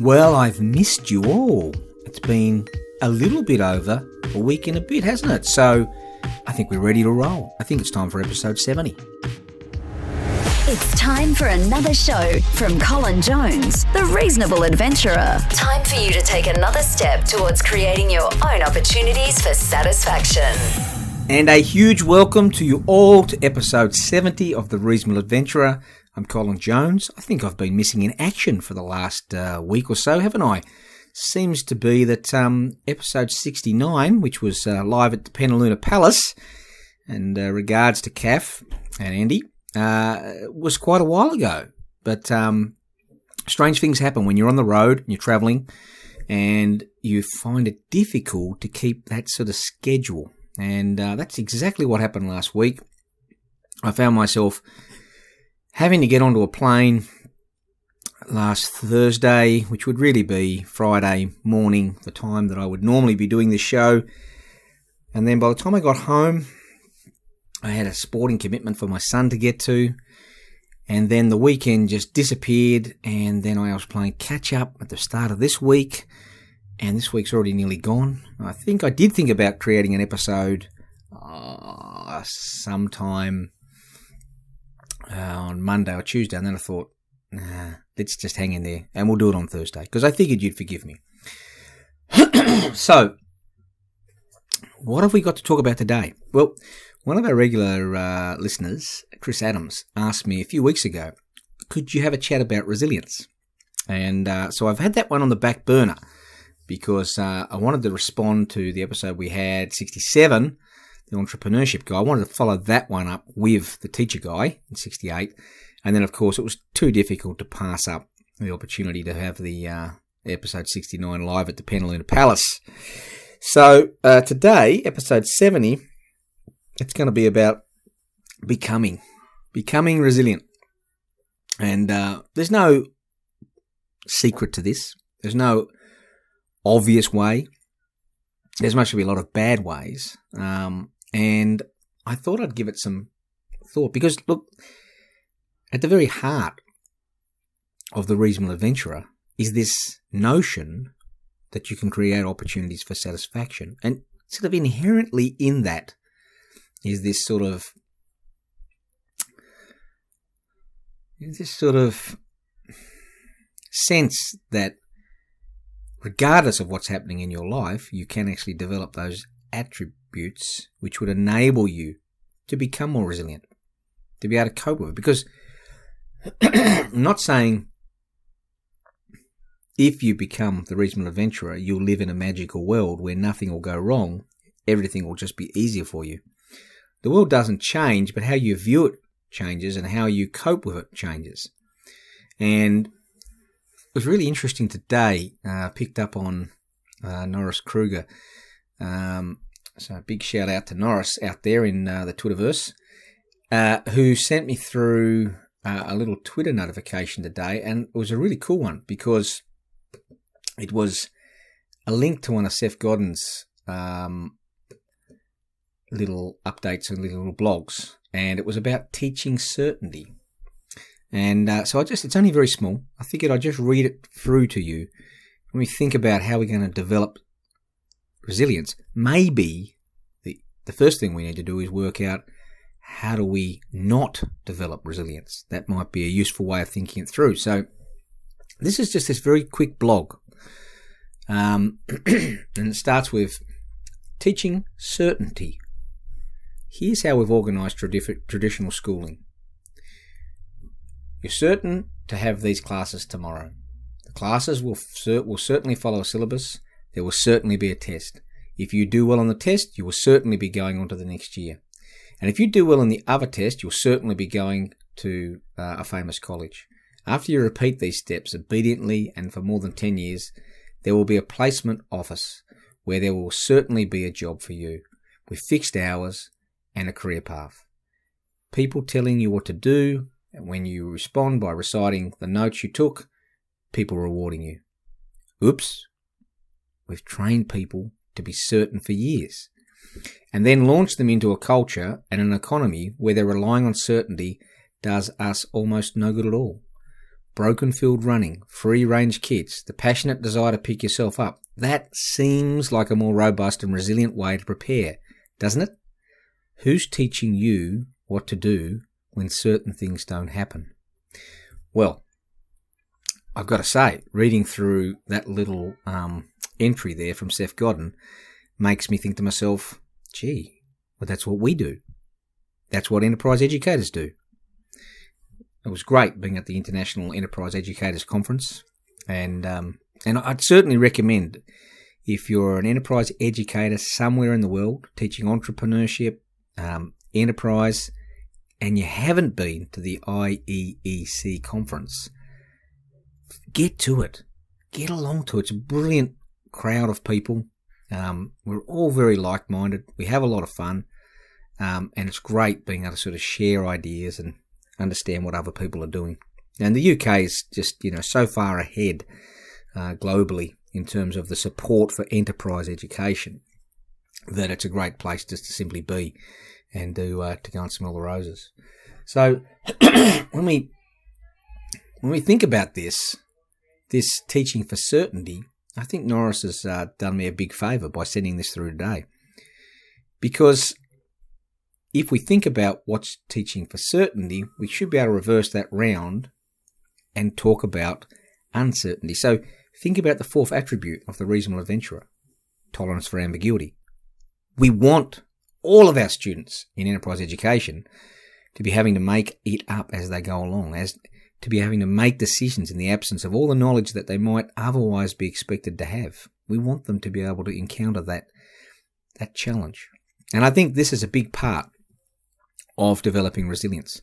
Well, I've missed you all. It's been a little bit over a week and a bit, hasn't it? So I think we're ready to roll. I think it's time for episode 70. It's time for another show from Colin Jones, the Reasonable Adventurer. Time for you to take another step towards creating your own opportunities for satisfaction. And a huge welcome to you all to episode 70 of the Reasonable Adventurer. I'm Colin Jones. I think I've been missing in action for the last week or so, haven't I? Seems to be that episode 69, which was live at the Penaluna Palace, and regards to Kath and Andy, was quite a while ago. But strange things happen when you're on the road and you're travelling and you find it difficult to keep that sort of schedule. And that's exactly what happened last week. I found myself having to get onto a plane last Thursday, which would really be Friday morning, the time that I would normally be doing this show. And then by the time I got home, I had a sporting commitment for my son to get to. And then the weekend just disappeared. And then I was playing catch up at the start of this week. And this week's already nearly gone. I think I did think about creating an episode sometime on Monday or Tuesday, and then I thought, let's just hang in there, and we'll do it on Thursday, because I figured you'd forgive me. So, what have we got to talk about today? Well, one of our regular listeners, Chris Adams, asked me a few weeks ago, could you have a chat about resilience? And so I've had that one on the back burner, because I wanted to respond to the episode we had, 67, the entrepreneurship guy. I wanted to follow that one up with the teacher guy in 68. And then, of course, it was too difficult to pass up the opportunity to have the episode 69 live at the Penaluna Palace. So today, episode 70, it's going to be about becoming resilient. And there's no secret to this. There's no obvious way. There's mostly a lot of bad ways. And I thought I'd give it some thought because, look, at the very heart of the Reasonable Adventurer is this notion that you can create opportunities for satisfaction. And sort of inherently in that is this sort of sense that regardless of what's happening in your life, you can actually develop those attributes which would enable you to become more resilient, to be able to cope with it. Because I'm not saying if you become the Reasonable Adventurer, you'll live in a magical world where nothing will go wrong, everything will just be easier for you. The world doesn't change, but how you view it changes and how you cope with it changes. And it was really interesting today. Picked up on Norris Kruger. So a big shout out to Norris out there in the Twitterverse, who sent me through a little Twitter notification today, and it was a really cool one because it was a link to one of Seth Godin's little updates and little blogs, and it was about teaching certainty. And so it's only very small. I figured I'd just read it through to you when we think about how we're going to develop resilience. Maybe the first thing we need to do is work out how do we not develop resilience. That might be a useful way of thinking it through. So this is just this very quick blog. And it starts with teaching certainty. Here's how we've organised traditional schooling. You're certain to have these classes tomorrow. The classes will certainly follow a syllabus. There will certainly be a test. If you do well on the test, you will certainly be going on to the next year. And if you do well on the other test, you'll certainly be going to a famous college. After you repeat these steps obediently and for more than 10 years, there will be a placement office where there will certainly be a job for you with fixed hours and a career path. People telling you what to do, and when you respond by reciting the notes you took, people rewarding you. Oops. We've trained people to be certain for years, and then launched them into a culture and an economy where they're relying on certainty does us almost no good at all. broken field running, free-range kits, the passionate desire to pick yourself up. That seems like a more robust and resilient way to prepare, doesn't it? Who's teaching you what to do when certain things don't happen? Well, I've got to say, reading through that little entry there from Seth Godin makes me think to myself, gee, well, that's what we do. That's what enterprise educators do. It was great being at the International Enterprise Educators Conference, and I'd certainly recommend, if you're an enterprise educator somewhere in the world teaching entrepreneurship, enterprise, and you haven't been to the IEEC conference, get to it. Get along to it. It's a brilliant crowd of people. We're all very like-minded. We have a lot of fun, and it's great being able to sort of share ideas and understand what other people are doing. And the UK is just, so far ahead globally in terms of the support for enterprise education that it's a great place just to simply be and to go and smell the roses. So when we think about this teaching for certainty, I think Norris has done me a big favour by sending this through today. Because if we think about what's teaching for certainty, we should be able to reverse that round and talk about uncertainty. So think about the fourth attribute of the reasonable adventurer, tolerance for ambiguity. We want all of our students in enterprise education to be having to make it up as they go along, as to be having to make decisions in the absence of all the knowledge that they might otherwise be expected to have. We want them to be able to encounter that challenge. And I think this is a big part of developing resilience.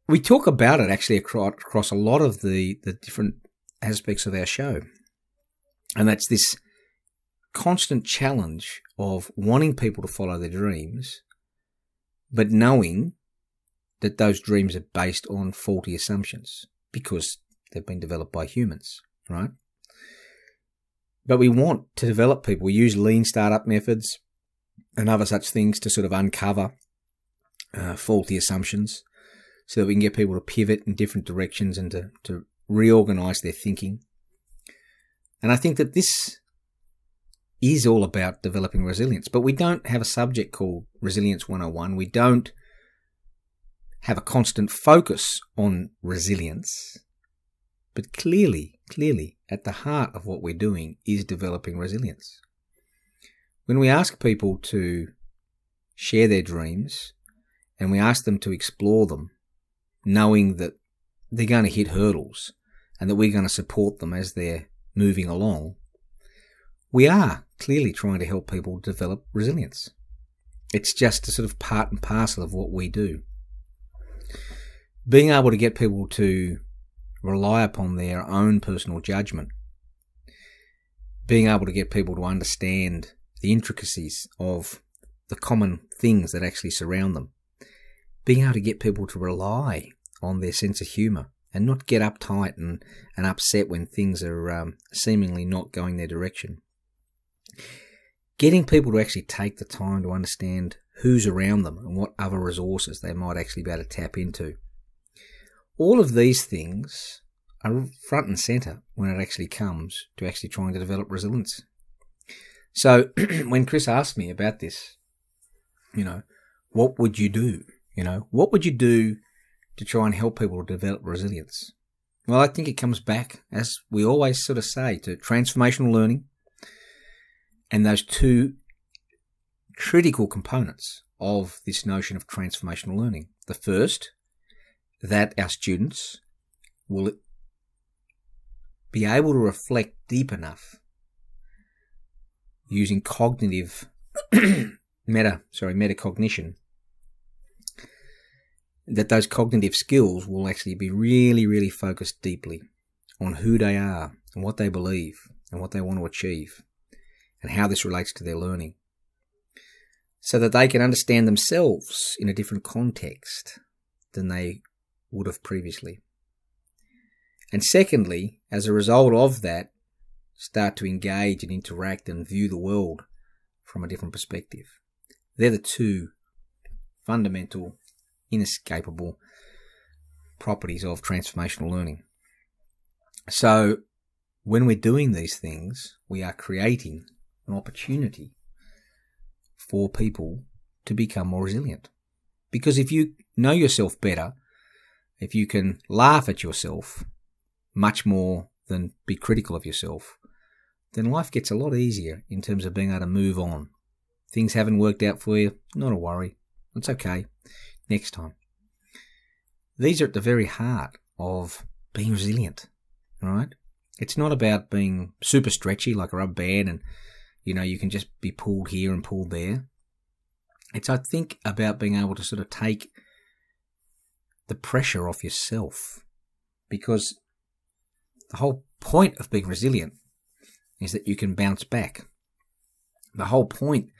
We talk about it actually across a lot of the different aspects of our show. And that's this constant challenge of wanting people to follow their dreams, but knowing that those dreams are based on faulty assumptions because they've been developed by humans, right? But we want to develop people. We use lean startup methods and other such things to sort of uncover faulty assumptions so that we can get people to pivot in different directions and to reorganize their thinking. And I think that this is all about developing resilience, but we don't have a subject called Resilience 101. We don't have a constant focus on resilience, but clearly at the heart of what we're doing is developing resilience. When we ask people to share their dreams and we ask them to explore them, knowing that they're going to hit hurdles and that we're going to support them as they're moving along, we are clearly trying to help people develop resilience. It's just a sort of part and parcel of what we do. Being able to get people to rely upon their own personal judgment, being able to get people to understand the intricacies of the common things that actually surround them, being able to get people to rely on their sense of humour and not get uptight and upset when things are seemingly not going their direction. Getting people to actually take the time to understand who's around them and what other resources they might actually be able to tap into. All of these things are front and centre when it actually comes to actually trying to develop resilience. So when Chris asked me about this, what would you do? What would you do to try and help people develop resilience? Well, I think it comes back, as we always sort of say, to transformational learning and those two critical components of this notion of transformational learning. The first, that our students will be able to reflect deep enough using cognitive metacognition, that those cognitive skills will actually be really, really focused deeply on who they are and what they believe and what they want to achieve and how this relates to their learning, so that they can understand themselves in a different context than they would have previously. And secondly, as a result of that, start to engage and interact and view the world from a different perspective. They're the two fundamental, inescapable properties of transformational learning. So when we're doing these things, we are creating an opportunity for people to become more resilient. Because if you know yourself better, if you can laugh at yourself much more than be critical of yourself, then life gets a lot easier in terms of being able to move on. Things haven't worked out for you, not a worry. It's okay. Next time. These are at the very heart of being resilient, right? It's not about being super stretchy like a rubber band and, you can just be pulled here and pulled there. It's, I think, about being able to sort of take the pressure off yourself, because the whole point of being resilient is that you can bounce back. The whole point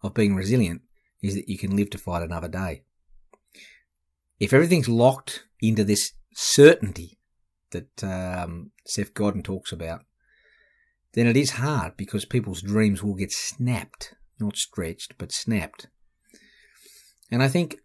of being resilient is that you can live to fight another day. If everything's locked into this certainty that Seth Godin talks about, then it is hard, because people's dreams will get snapped, not stretched, but snapped. And I think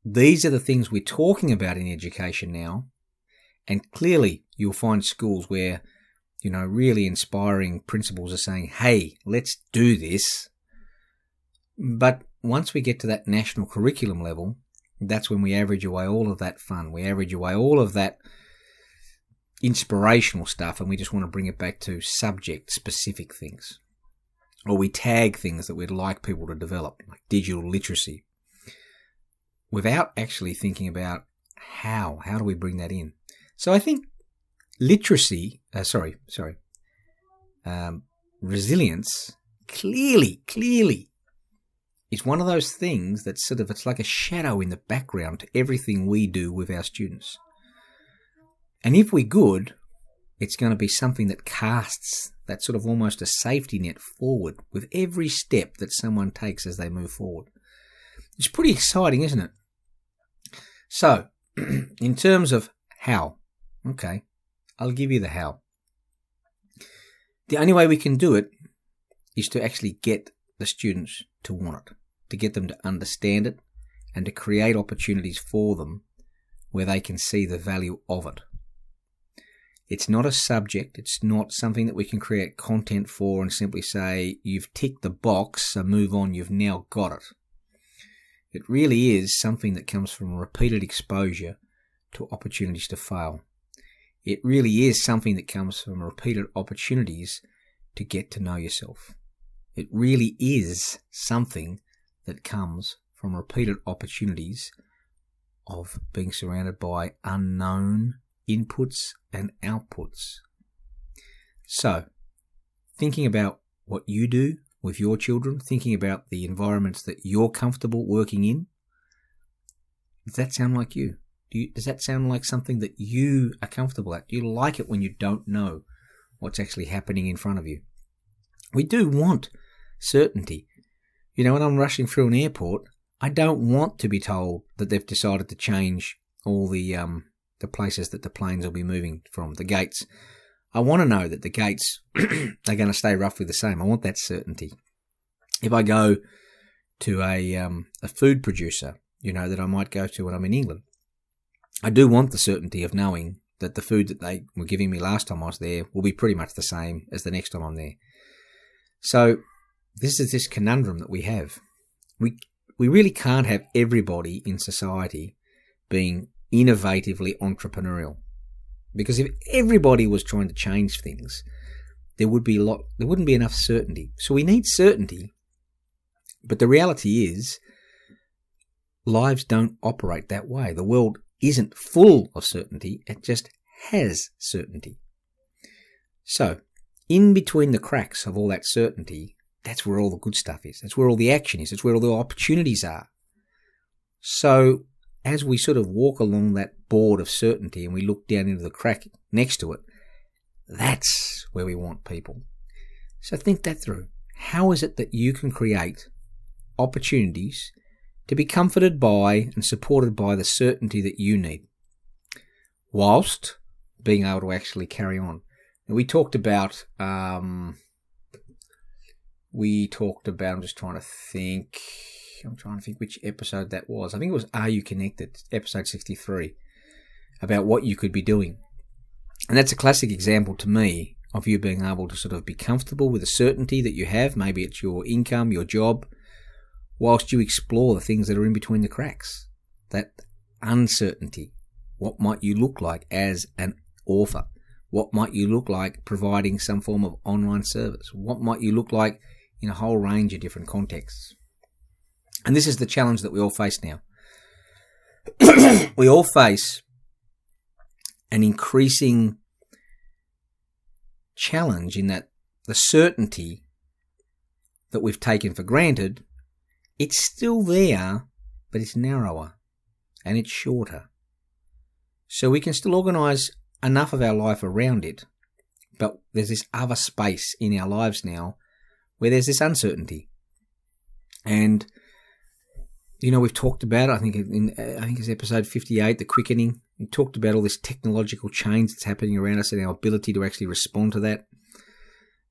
these are the things we're talking about in education now. And clearly you'll find schools where, really inspiring principals are saying, hey, let's do this. But once we get to that national curriculum level, that's when we average away all of that fun. We average away all of that inspirational stuff, and we just want to bring it back to subject-specific things. Or we tag things that we'd like people to develop, like digital literacy, without actually thinking about how do we bring that in. So I think resilience clearly is one of those things that it's like a shadow in the background to everything we do with our students. And if we're good, it's going to be something that casts that sort of almost a safety net forward with every step that someone takes as they move forward. It's pretty exciting, isn't it? So, in terms of how, okay, I'll give you the how. The only way we can do it is to actually get the students to want it, to get them to understand it, and to create opportunities for them where they can see the value of it. It's not a subject, it's not something that we can create content for and simply say, you've ticked the box, so move on, you've now got it. It really is something that comes from repeated exposure to opportunities to fail. It really is something that comes from repeated opportunities to get to know yourself. It really is something that comes from repeated opportunities of being surrounded by unknown inputs and outputs. So, thinking about what you do with your children, thinking about the environments that you're comfortable working in, does that sound like you? Does that sound like something that you are comfortable at? Do you like it when you don't know what's actually happening in front of you? We do want certainty. When I'm rushing through an airport, I don't want to be told that they've decided to change all the places that the planes will be moving from, the gates. I want to know that the gates are going to stay roughly the same. I want that certainty. If I go to a food producer, that I might go to when I'm in England, I do want the certainty of knowing that the food that they were giving me last time I was there will be pretty much the same as the next time I'm there. So this is this conundrum that we have. We really can't have everybody in society being innovatively entrepreneurial, because if everybody was trying to change things, there wouldn't be enough certainty. So we need certainty, but the reality is lives don't operate that way. The world isn't full of certainty, it just has certainty. So in between the cracks of all that certainty, that's where all the good stuff is. That's where all the action is. That's where all the opportunities are. So as we sort of walk along that board of certainty and we look down into the crack next to it, that's where we want people. So think that through. How is it that you can create opportunities to be comforted by and supported by the certainty that you need, whilst being able to actually carry on? And we talked about, I'm trying to think which episode that was. I think it was Are You Connected, episode 63, about what you could be doing. And that's a classic example to me of you being able to sort of be comfortable with the certainty that you have. Maybe it's your income, your job, whilst you explore the things that are in between the cracks. That uncertainty. What might you look like as an author? What might you look like providing some form of online service? What might you look like in a whole range of different contexts? And this is the challenge that we all face now. We all face an increasing challenge in that the certainty that we've taken for granted, it's still there, but it's narrower and it's shorter. So we can still organise enough of our life around it, but there's this other space in our lives now where there's this uncertainty. And we've talked about it, I think it's episode 58, the quickening. We talked about all this technological change that's happening around us and our ability to actually respond to that.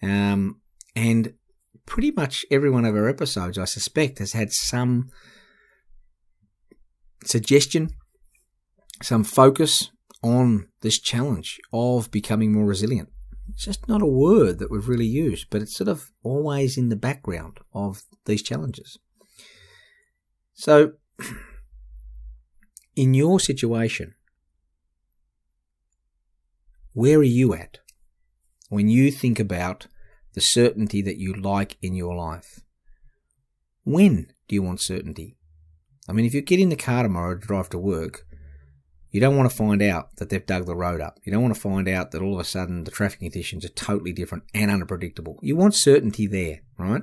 And pretty much every one of our episodes, I suspect, has had some suggestion, some focus on this challenge of becoming more resilient. It's just not a word that we've really used, but it's sort of always in the background of these challenges. So, in your situation, where are you at when you think about the certainty that you like in your life? When do you want certainty? I mean, if you get in the car tomorrow to drive to work, you don't want to find out that they've dug the road up. You don't want to find out that all of a sudden the traffic conditions are totally different and unpredictable. You want certainty there, right?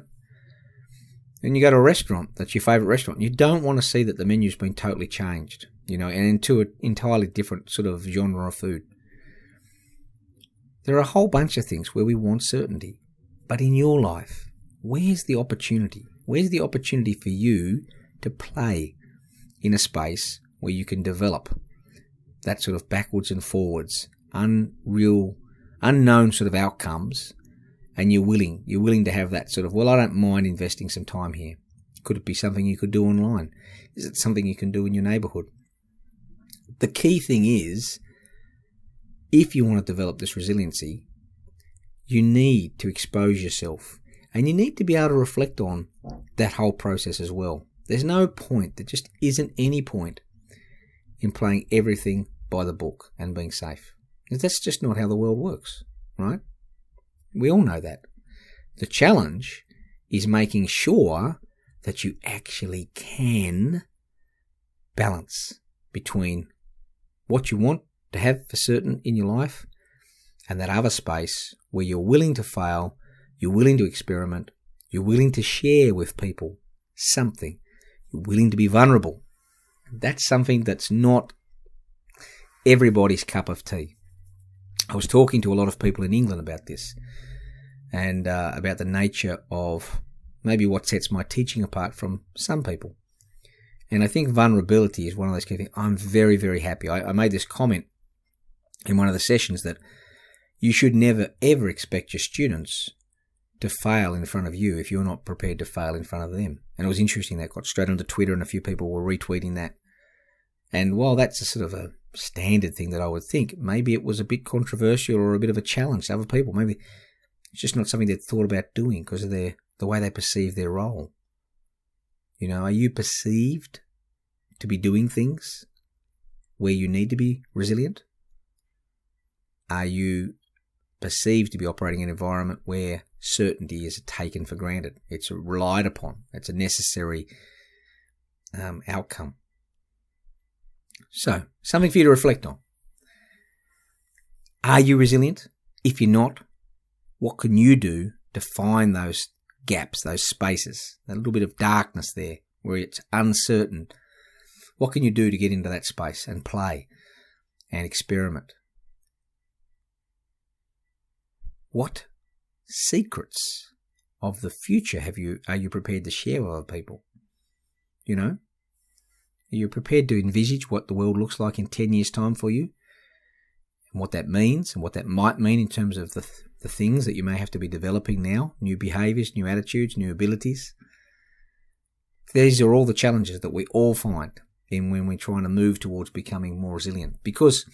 Then you go to a restaurant, that's your favourite restaurant. You don't want to see that the menu's been totally changed, and into an entirely different sort of genre of food. There are a whole bunch of things where we want certainty. But in your life, where's the opportunity? Where's the opportunity for you to play in a space where you can develop that sort of backwards and forwards, unknown sort of outcomes, and you're willing to have that sort of, well, I don't mind investing some time here. Could it be something you could do online? Is it something you can do in your neighbourhood? The key thing is, if you want to develop this resiliency, you need to expose yourself, and you need to be able to reflect on that whole process as well. There's no point, there just isn't any point in playing everything by the book and being safe. That's just not how the world works, right? We all know that. The challenge is making sure that you actually can balance between what you want to have for certain in your life and that other space where you're willing to fail, you're willing to experiment, you're willing to share with people something, you're willing to be vulnerable. That's something that's not everybody's cup of tea. I was talking to a lot of people in England about this and about the nature of maybe what sets my teaching apart from some people. And I think vulnerability is one of those key things. I'm very, very happy. I made this comment in one of the sessions that you should never, ever expect your students to fail in front of you if you're not prepared to fail in front of them. And it was interesting, that got straight onto Twitter and a few people were retweeting that. And while that's a sort of a standard thing that I would think, maybe it was a bit controversial or a bit of a challenge to other people. Maybe it's just not something they'd thought about doing because of the way they perceive their role. Are you perceived to be doing things where you need to be resilient? Are you perceived to be operating in an environment where certainty is taken for granted? It's relied upon. It's a necessary outcome. So, something for you to reflect on. Are you resilient? If you're not, what can you do to find those gaps, those spaces, that little bit of darkness there where it's uncertain? What can you do to get into that space and play and experiment? What secrets of the future are you prepared to share with other people? Are you prepared to envisage what the world looks like in 10 years' time for you? And what that means and what that might mean in terms of the things that you may have to be developing now, new behaviours, new attitudes, new abilities. These are all the challenges that we all find when we're trying to move towards becoming more resilient. Because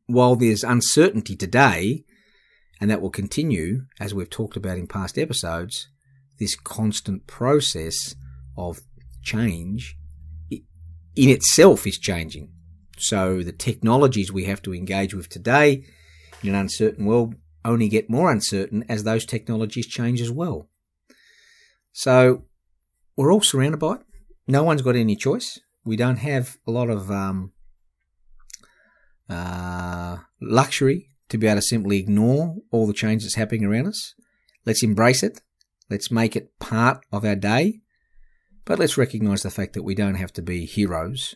while there's uncertainty today, and that will continue, as we've talked about in past episodes, this constant process of change in itself is changing. So the technologies we have to engage with today in an uncertain world only get more uncertain as those technologies change as well. So we're all surrounded by it. No one's got any choice. We don't have a lot of luxury to be able to simply ignore all the change that's happening around us. Let's embrace it. Let's make it part of our day. But let's recognise the fact that we don't have to be heroes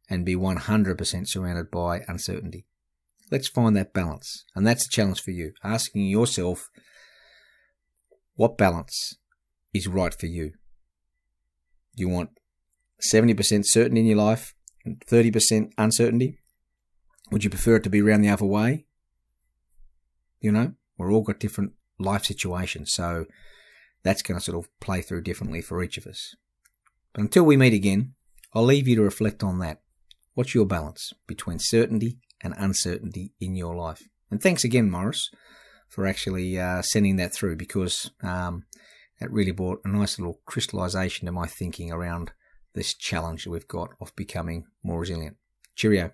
and be 100% surrounded by uncertainty. Let's find that balance. And that's a challenge for you, asking yourself what balance is right for you. Do you want 70% certainty in your life and 30% uncertainty? Would you prefer it to be around the other way? You know, we're all got different life situations, so that's going to sort of play through differently for each of us. But until we meet again, I'll leave you to reflect on that. What's your balance between certainty and uncertainty in your life? And thanks again, Morris, for actually sending that through, because that really brought a nice little crystallisation to my thinking around this challenge that we've got of becoming more resilient. Cheerio.